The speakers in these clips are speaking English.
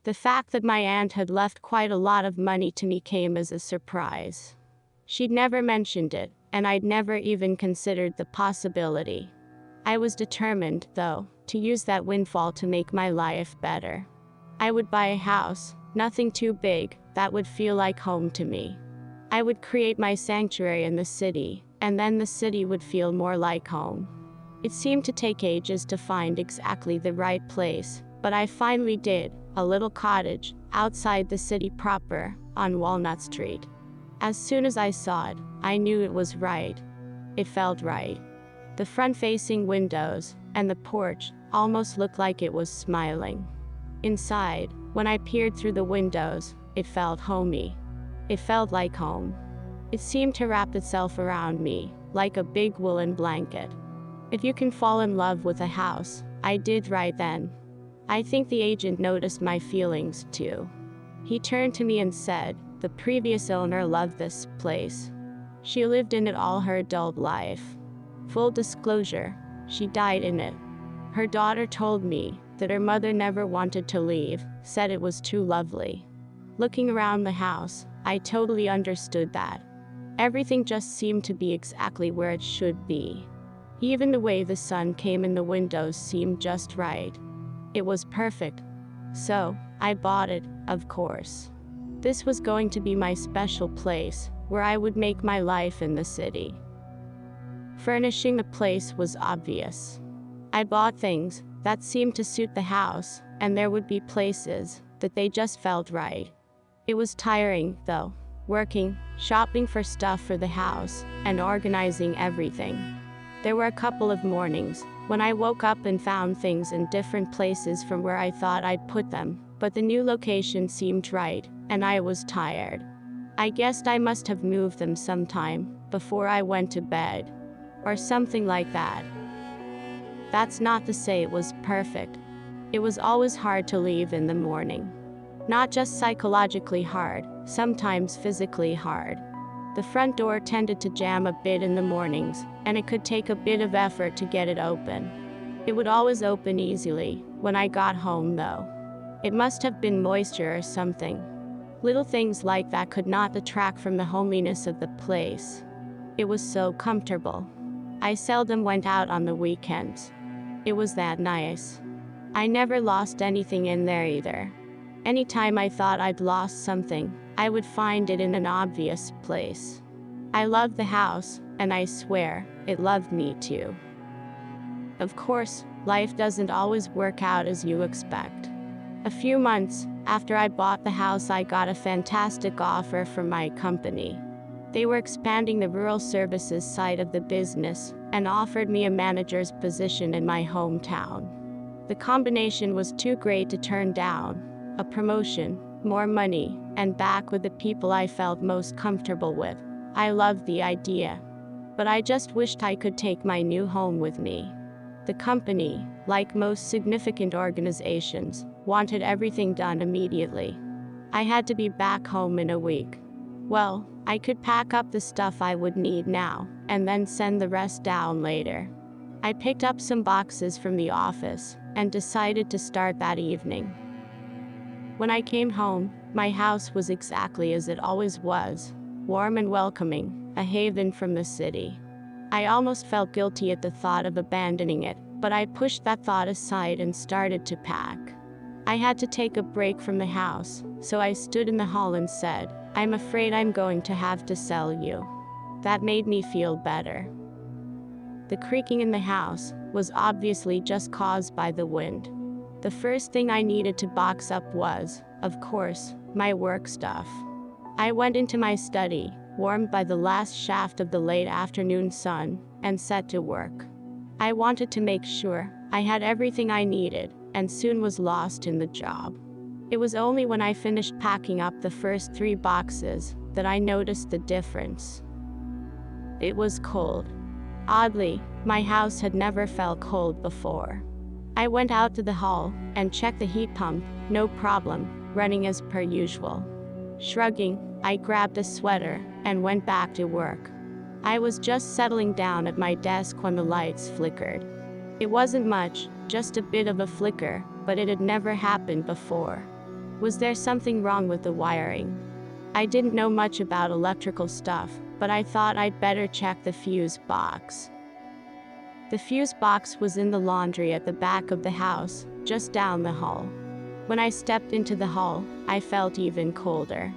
The fact that my aunt had left quite a lot of money to me came as a surprise. She'd never mentioned it, and I'd never even considered the possibility. I was determined, though, to use that windfall to make my life better. I would buy a house, nothing too big, that would feel like home to me. I would create my sanctuary in the city, and then the city would feel more like home. It seemed to take ages to find exactly the right place, but I finally did, a little cottage, outside the city proper, on Walnut Street. As soon as I saw it, I knew it was right. It felt right. The front-facing windows, and the porch, almost looked like it was smiling. Inside, when I peered through the windows, it felt homey. It felt like home. It seemed to wrap itself around me, like a big woolen blanket. If you can fall in love with a house, I did right then. I think the agent noticed my feelings, too. He turned to me and said, "The previous owner loved this place. She lived in it all her adult life. Full disclosure, she died in it. Her daughter told me that her mother never wanted to leave, said it was too lovely." Looking around the house, I totally understood that. Everything just seemed to be exactly where it should be. Even the way the sun came in the windows seemed just right. It was perfect. So, I bought it, of course. This was going to be my special place, where I would make my life in the city. Furnishing the place was obvious. I bought things that seemed to suit the house, and there would be places that they just felt right. It was tiring, though, working, shopping for stuff for the house, and organizing everything. There were a couple of mornings when I woke up and found things in different places from where I thought I'd put them, but the new location seemed right, and I was tired. I guessed I must have moved them sometime before I went to bed, or something like that. That's not to say it was perfect. It was always hard to leave in the morning. Not just psychologically hard, sometimes physically hard. The front door tended to jam a bit in the mornings, and it could take a bit of effort to get it open. It would always open easily when I got home, though. It must have been moisture or something. Little things like that could not detract from the homeliness of the place. It was so comfortable. I seldom went out on the weekends. It was that nice. I never lost anything in there either. Anytime I thought I'd lost something, I would find it in an obvious place. I loved the house, and I swear, it loved me too. Of course, life doesn't always work out as you expect. A few months after I bought the house, I got a fantastic offer from my company. They were expanding the rural services side of the business and offered me a manager's position in my hometown. The combination was too great to turn down. A promotion, more money, and back with the people I felt most comfortable with. I loved the idea. But I just wished I could take my new home with me. The company, like most significant organizations, wanted everything done immediately. I had to be back home in a week. Well, I could pack up the stuff I would need now, and then send the rest down later. I picked up some boxes from the office, and decided to start that evening. When I came home, my house was exactly as it always was, warm and welcoming, a haven from the city. I almost felt guilty at the thought of abandoning it, but I pushed that thought aside and started to pack. I had to take a break from the house, so I stood in the hall and said, "I'm afraid I'm going to have to sell you." That made me feel better. The creaking in the house was obviously just caused by the wind. The first thing I needed to box up was, of course, my work stuff. I went into my study, warmed by the last shaft of the late afternoon sun, and set to work. I wanted to make sure I had everything I needed, and soon was lost in the job. It was only when I finished packing up the first 3 boxes that I noticed the difference. It was cold. Oddly, my house had never felt cold before. I went out to the hall and checked the heat pump, no problem, running as per usual. Shrugging, I grabbed a sweater and went back to work. I was just settling down at my desk when the lights flickered. It wasn't much, just a bit of a flicker, but it had never happened before. Was there something wrong with the wiring? I didn't know much about electrical stuff, but I thought I'd better check the fuse box. The fuse box was in the laundry at the back of the house, just down the hall. When I stepped into the hall, I felt even colder.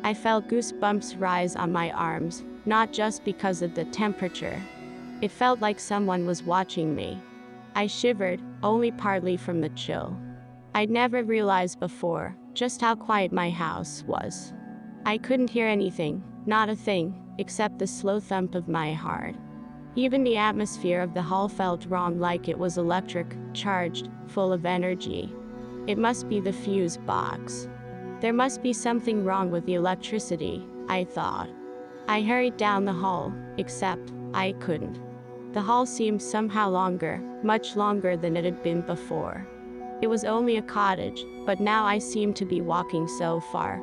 I felt goosebumps rise on my arms, not just because of the temperature. It felt like someone was watching me. I shivered, only partly from the chill. I'd never realized before just how quiet my house was. I couldn't hear anything, not a thing, except the slow thump of my heart. Even the atmosphere of the hall felt wrong, like it was electric, charged, full of energy. It must be the fuse box. There must be something wrong with the electricity, I thought. I hurried down the hall, except I couldn't. The hall seemed somehow longer, much longer than it had been before. It was only a cottage, but now I seemed to be walking so far.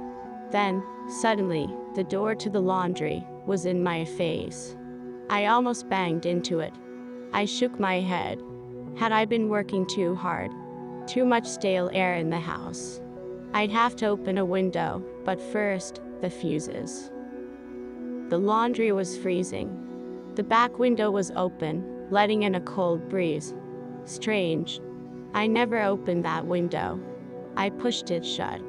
Then, suddenly, the door to the laundry was in my face. I almost banged into it. I shook my head. Had I been working too hard? Too much stale air in the house. I'd have to open a window, but first, the fuses. The laundry was freezing. The back window was open, letting in a cold breeze. Strange. I never opened that window. I pushed it shut.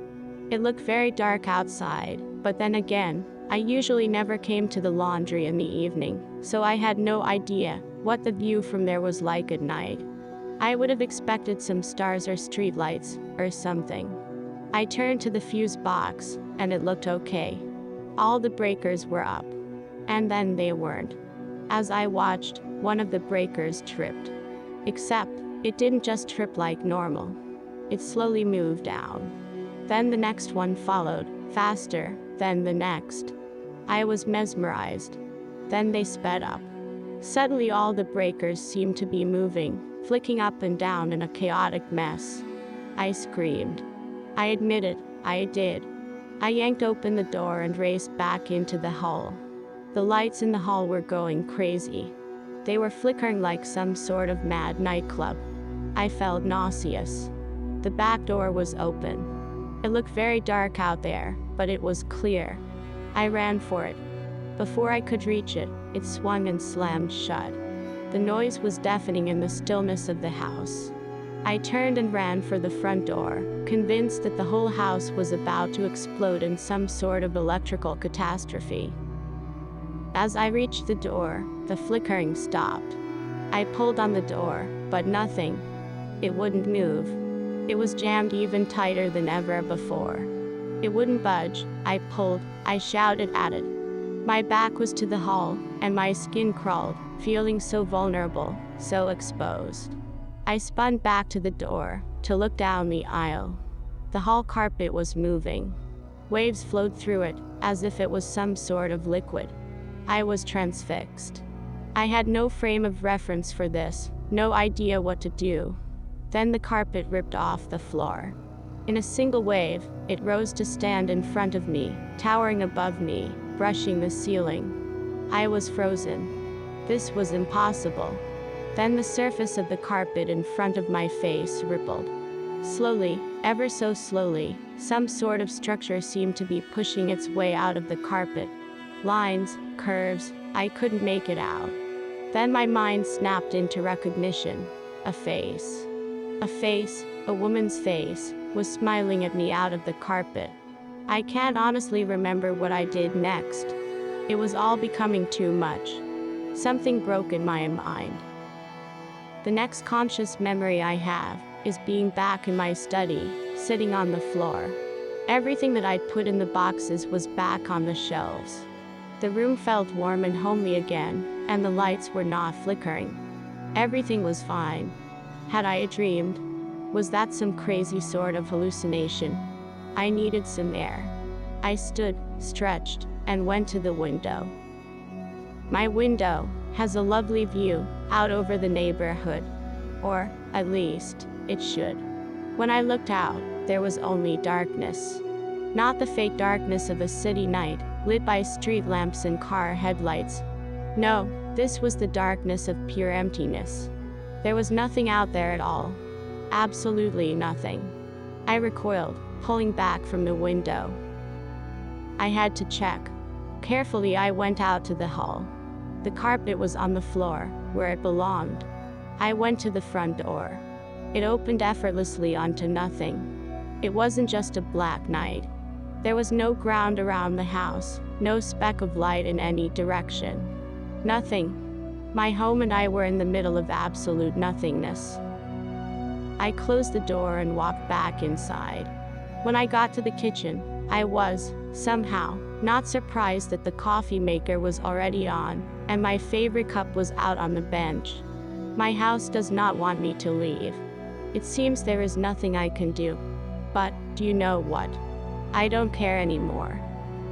It looked very dark outside, but then again, I usually never came to the laundry in the evening, so I had no idea what the view from there was like at night. I would have expected some stars or streetlights, or something. I turned to the fuse box, and it looked okay. All the breakers were up. And then they weren't. As I watched, one of the breakers tripped. Except, it didn't just trip like normal. It slowly moved down. Then the next one followed, faster, then the next. I was mesmerized. Then they sped up. Suddenly all the breakers seemed to be moving, flicking up and down in a chaotic mess. I screamed. I admit it, I did. I yanked open the door and raced back into the hall. The lights in the hall were going crazy. They were flickering like some sort of mad nightclub. I felt nauseous. The back door was open. It looked very dark out there, but it was clear. I ran for it. Before I could reach it, it swung and slammed shut. The noise was deafening in the stillness of the house. I turned and ran for the front door, convinced that the whole house was about to explode in some sort of electrical catastrophe. As I reached the door, the flickering stopped. I pulled on the door, but nothing. It wouldn't move. It was jammed even tighter than ever before. It wouldn't budge. I pulled. I shouted at it. My back was to the hall, and my skin crawled, feeling so vulnerable, so exposed. I spun back to the door, to look down the aisle. The hall carpet was moving. Waves flowed through it, as if it was some sort of liquid. I was transfixed. I had no frame of reference for this, no idea what to do. Then the carpet ripped off the floor. In a single wave, it rose to stand in front of me, towering above me, brushing the ceiling. I was frozen. This was impossible. Then the surface of the carpet in front of my face rippled. Slowly, ever so slowly, some sort of structure seemed to be pushing its way out of the carpet. Lines, curves, I couldn't make it out. Then my mind snapped into recognition. A face. A face, a woman's face, was smiling at me out of the carpet. I can't honestly remember what I did next. It was all becoming too much. Something broke in my mind. The next conscious memory I have is being back in my study, sitting on the floor. Everything that I'd put in the boxes was back on the shelves. The room felt warm and homely again, and the lights were not flickering. Everything was fine. Had I dreamed? Was that some crazy sort of hallucination? I needed some air. I stood, stretched, and went to the window. My window has a lovely view out over the neighborhood. Or, at least, it should. When I looked out, there was only darkness. Not the fake darkness of a city night, lit by street lamps and car headlights. No, this was the darkness of pure emptiness. There was nothing out there at all. Absolutely nothing. I recoiled, pulling back from the window. I had to check. Carefully, I went out to the hall. The carpet was on the floor, where it belonged. I went to the front door. It opened effortlessly onto nothing. It wasn't just a black night. There was no ground around the house, no speck of light in any direction. Nothing. My home and I were in the middle of absolute nothingness. I closed the door and walked back inside. When I got to the kitchen, I was, somehow, not surprised that the coffee maker was already on, and my favorite cup was out on the bench. My house does not want me to leave. It seems there is nothing I can do. But, do you know what? I don't care anymore.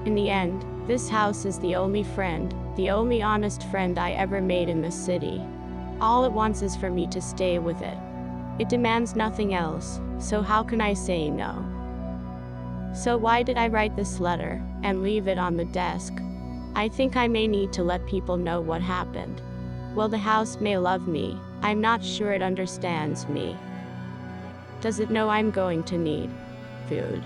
In the end, this house is the only friend, the only honest friend I ever made in this city. All it wants is for me to stay with it. It demands nothing else, so how can I say no? So why did I write this letter and leave it on the desk? I think I may need to let people know what happened. Well, the house may love me. I'm not sure it understands me. Does it know I'm going to need food?